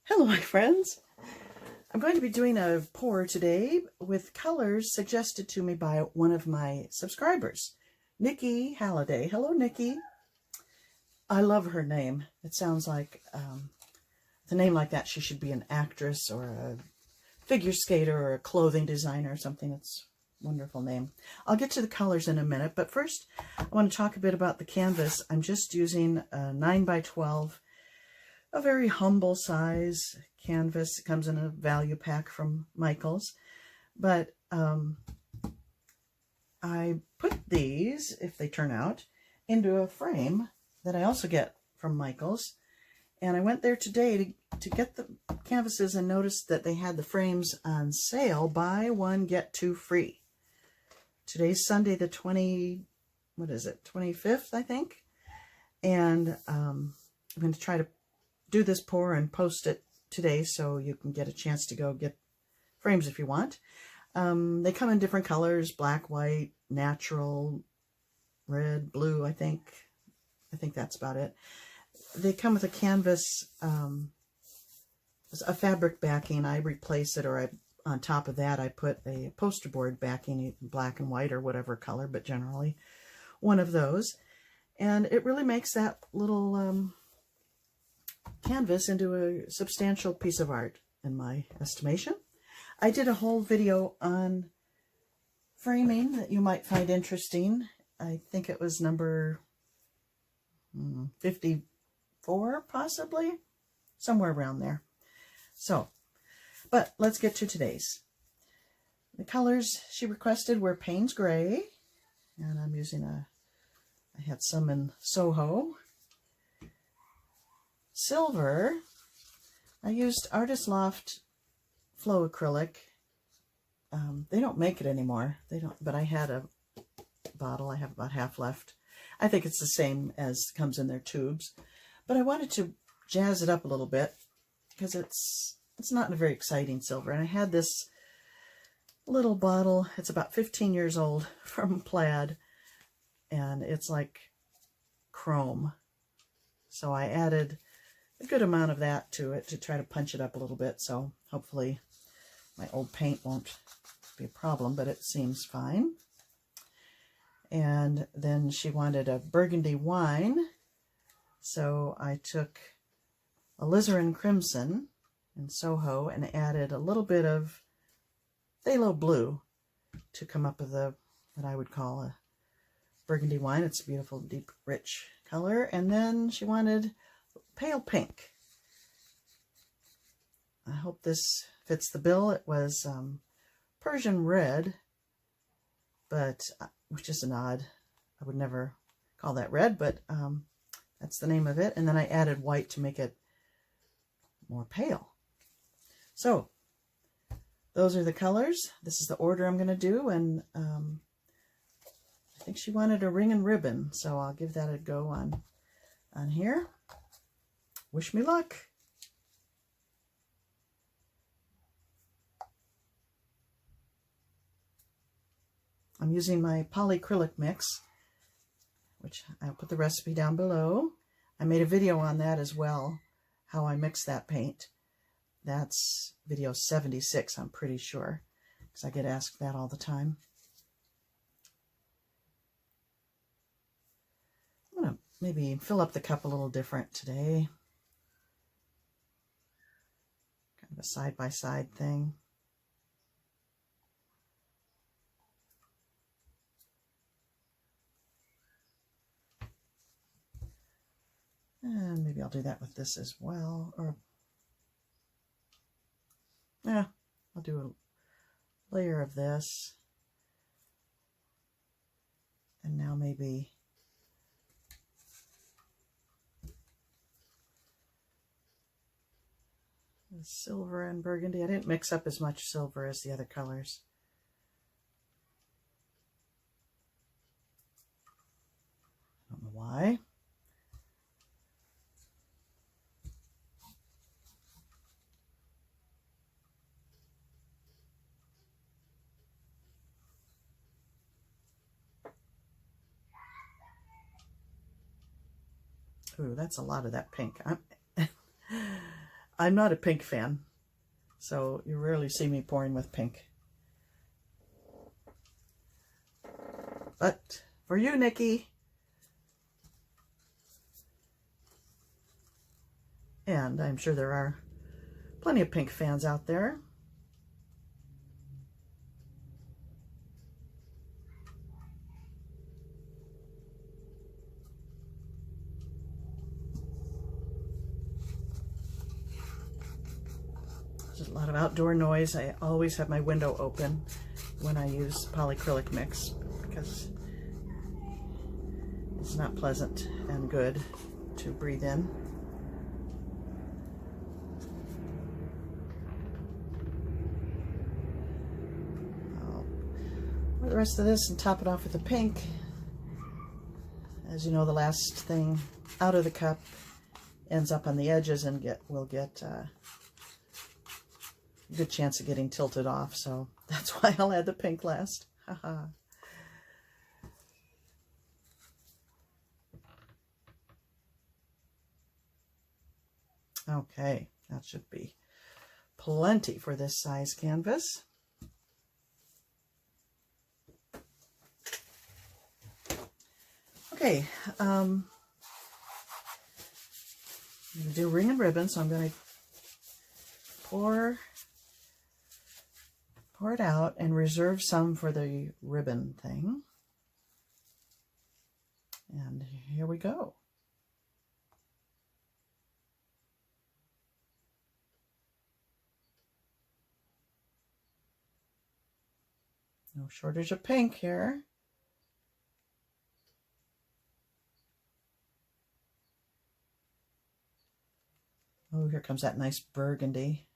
Hello, my friends. I'm going to be doing a pour today with colors suggested to me by one of my subscribers, Nikki Halliday. Hello, Nikki. I love her name. It sounds like the name like that, she should be an actress or a figure skater or a clothing designer or something. It's a wonderful name. I'll get to the colors in a minute, but first I want to talk a bit about the canvas. I'm just using a 9 by 12, a very humble size canvas. It comes in a value pack from Michaels, but I put these, if they turn out, into a frame that I also get from Michaels. And I went there today to get the canvases and noticed that they had the frames on sale. Buy one, get two free. Today's Sunday, the 25th, I think. And I'm going to try to do this pour and post it today so you can get a chance to go get frames if you want. They come in different colors: black, white, natural, red, blue, I think that's about it. They come with a canvas, a fabric backing. I replace it, or on top of that I put a poster board backing, black and white or whatever color, but generally one of those. And it really makes that little canvas into a substantial piece of art, in my estimation. I did a whole video on framing that you might find interesting. I think it was number 54, possibly, somewhere around there. So, but let's get to today's. The colors she requested were Payne's Gray, and I'm using I had some in Soho. Silver, I used Artist Loft Floetrol. They don't make it anymore. They don't, but I had a bottle. I have about half left. I think it's the same as comes in their tubes, but I wanted to jazz it up a little bit because it's not a very exciting silver. And I had this little bottle. It's about 15 years old, from Plaid, and it's like chrome. So I added a good amount of that to it to try to punch it up a little bit. So hopefully my old paint won't be a problem, but it seems fine. And then she wanted a burgundy wine. So I took Alizarin Crimson in Soho and added a little bit of Phthalo blue to come up with what I would call a burgundy wine. It's a beautiful, deep, rich color. And then she wanted pale pink. I hope this fits the bill. It was Persian red, but which is an odd, I would never call that red, but that's the name of it. And then I added white to make it more pale. So those are the colors. This is the order I'm going to do, and I think she wanted a ring and ribbon, so I'll give that a go on here. Wish me luck. I'm using my Polycrylic mix, which I'll put the recipe down below. I made a video on that as well, how I mix that paint. That's video 76, I'm pretty sure, because I get asked that all the time. I'm going to maybe fill up the cup a little different today. Kind of a side-by-side thing. And maybe I'll do that with this as well. Or, yeah, I'll do a layer of this. And now maybe the silver and burgundy. I didn't mix up as much silver as the other colors. I don't know why. Ooh, that's a lot of that pink. I'm not a pink fan, so you rarely see me pouring with pink. But for you, Nikki, and I'm sure there are plenty of pink fans out there. There's a lot of outdoor noise. I always have my window open when I use polycrylic mix because it's not pleasant and good to breathe in. I'll pour the rest of this and top it off with the pink. As you know, the last thing out of the cup ends up on the edges and will get a good chance of getting tilted off, so that's why I'll add the pink last. Haha. Okay, that should be plenty for this size canvas. Okay, I'm going to do ring and ribbon, so I'm going to pour it out and reserve some for the ribbon thing. And here we go. No shortage of pink here. Oh, here comes that nice burgundy.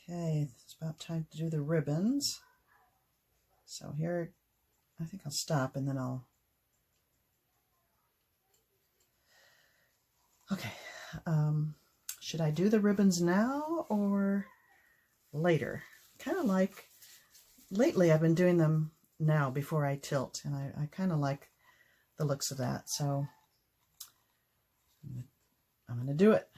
Okay, it's about time to do the ribbons. So here, I think I'll stop and then I'll... Okay, should I do the ribbons now or later? Kind of like, lately I've been doing them now before I tilt, and I kind of like the looks of that, so I'm going to do it.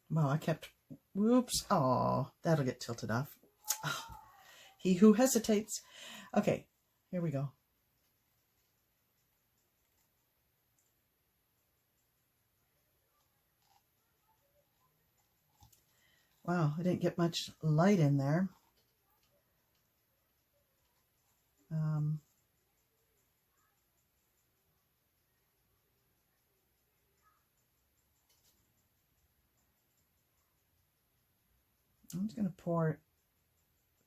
Wow, I kept, whoops, oh, that'll get tilted off. Oh, he who hesitates. Okay, here we go. Wow, I didn't get much light in there. I'm just going to pour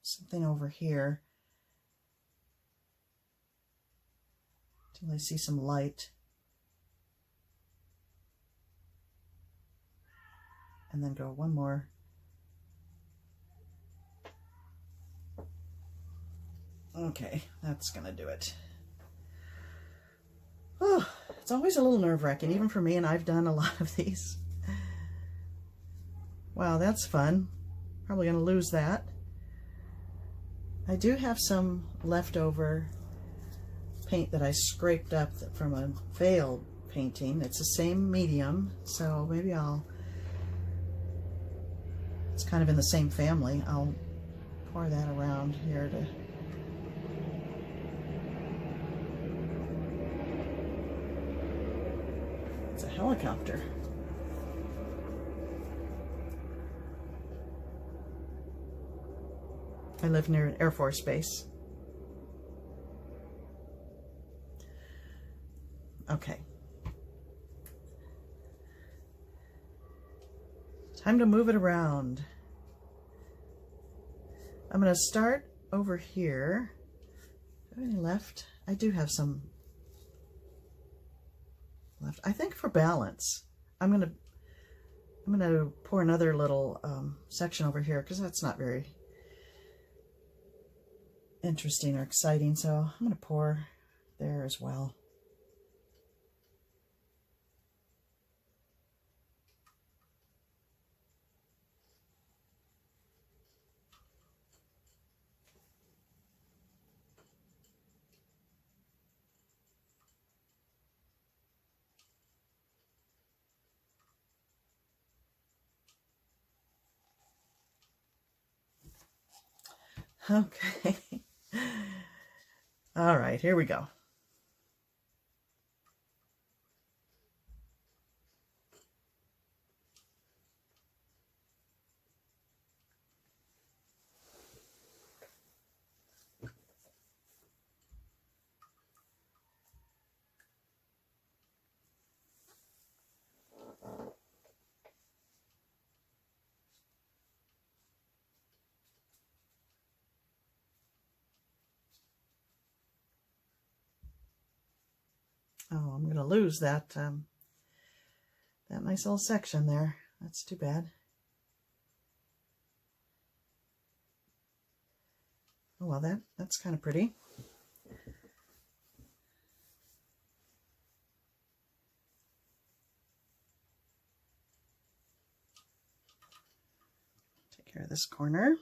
something over here until I see some light. And then go one more. Okay, that's going to do it. Oh, it's always a little nerve-wracking, even for me, and I've done a lot of these. Wow, that's fun. Probably going to lose that. I do have some leftover paint that I scraped up from a failed painting. It's the same medium, so maybe it's kind of in the same family. I'll pour that around here to... It's a helicopter. I live near an Air Force base. Okay. Time to move it around. I'm going to start over here. Do I have any left? I do have some left. I think for balance, I'm going to pour another little section over here because that's not very interesting or exciting, so I'm going to pour there as well. Okay. All right, here we go. Oh, I'm going to lose that that nice little section there. That's too bad. Oh, well, that's kind of pretty. Take care of this corner.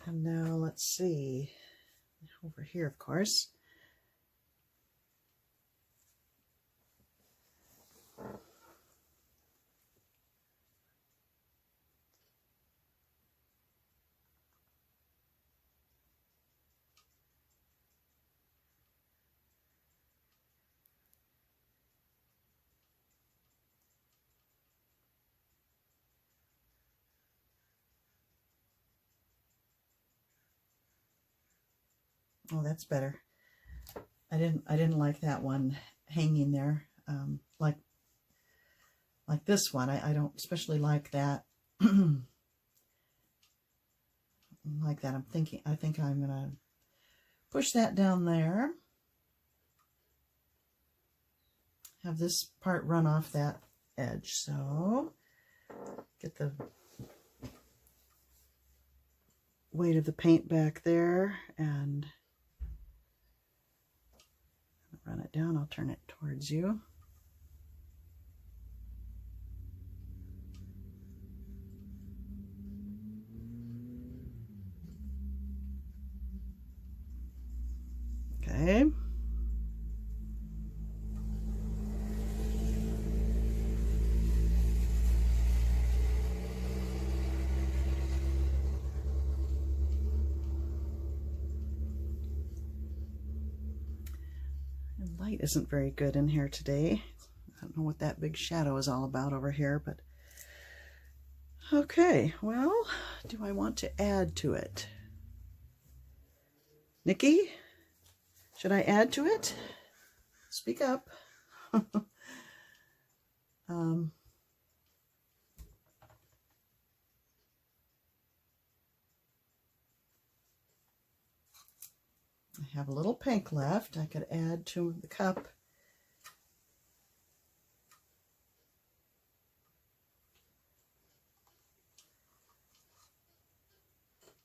And now let's see, over here, of course. Oh, that's better. I didn't like that one hanging there, like this one. I don't especially like that. Like that. I think I'm gonna push that down there. Have this part run off that edge. So get the weight of the paint back there and run it down. I'll turn it towards you. Okay. The light isn't very good in here today. I don't know what that big shadow is all about over here, but okay. Well, do I want to add to it? Nikki, should I add to it? Speak up. I have a little pink left. I could add to the cup.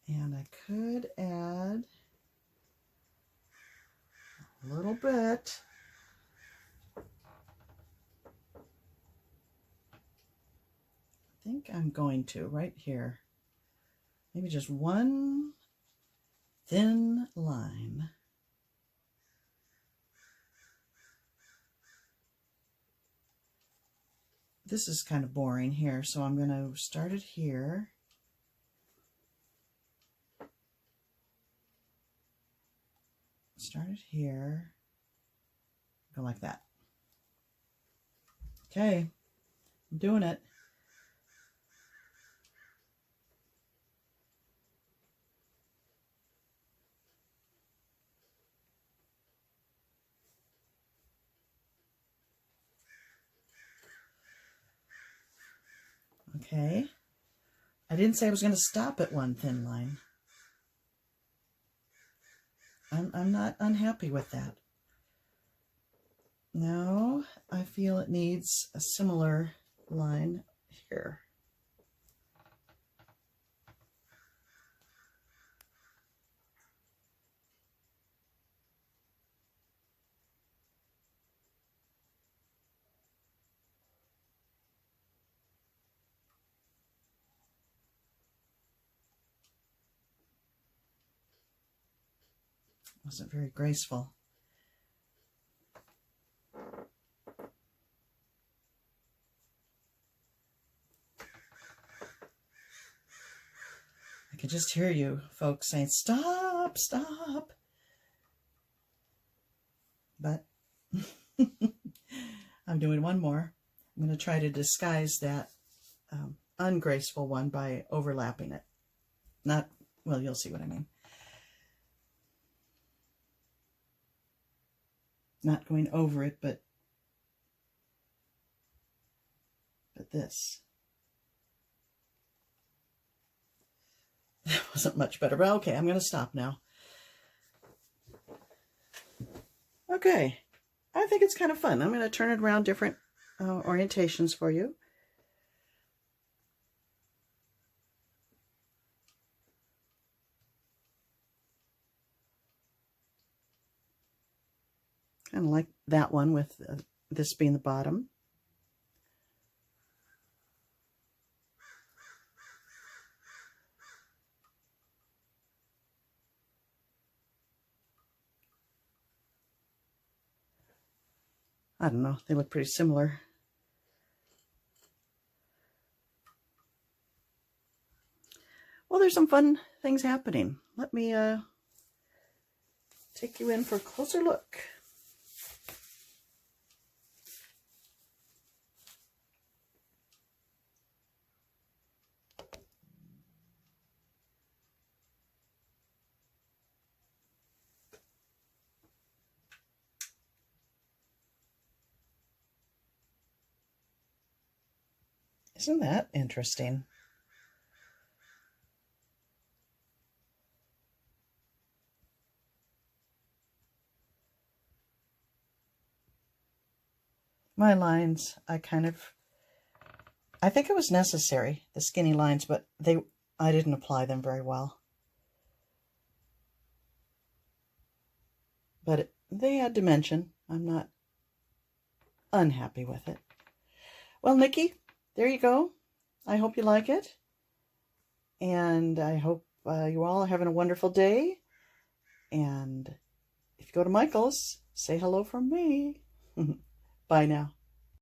And I could add a little bit. I think I'm going to right here. Maybe just one thin line. This is kind of boring here, so I'm going to start it here. Start it here. Go like that. Okay, I'm doing it. Okay, I didn't say I was going to stop at one thin line. I'm not unhappy with that. Now I feel it needs a similar line here. Wasn't very graceful. I could just hear you folks saying, stop, stop. But I'm doing one more. I'm going to try to disguise that ungraceful one by overlapping it. Not, well, you'll see what I mean. Not going over it, but this. That wasn't much better, but okay, I'm going to stop now. Okay, I think it's kind of fun. I'm going to turn it around different orientations for you. Kind of like that one with this being the bottom. I don't know, they look pretty similar. Well, there's some fun things happening. Let me take you in for a closer look. Isn't that interesting? My lines, I think it was necessary, the skinny lines, but I didn't apply them very well. But they had dimension. I'm not unhappy with it. Well, Nikki, there you go. I hope you like it. And I hope you all are having a wonderful day. And if you go to Michael's, say hello from me. Bye now.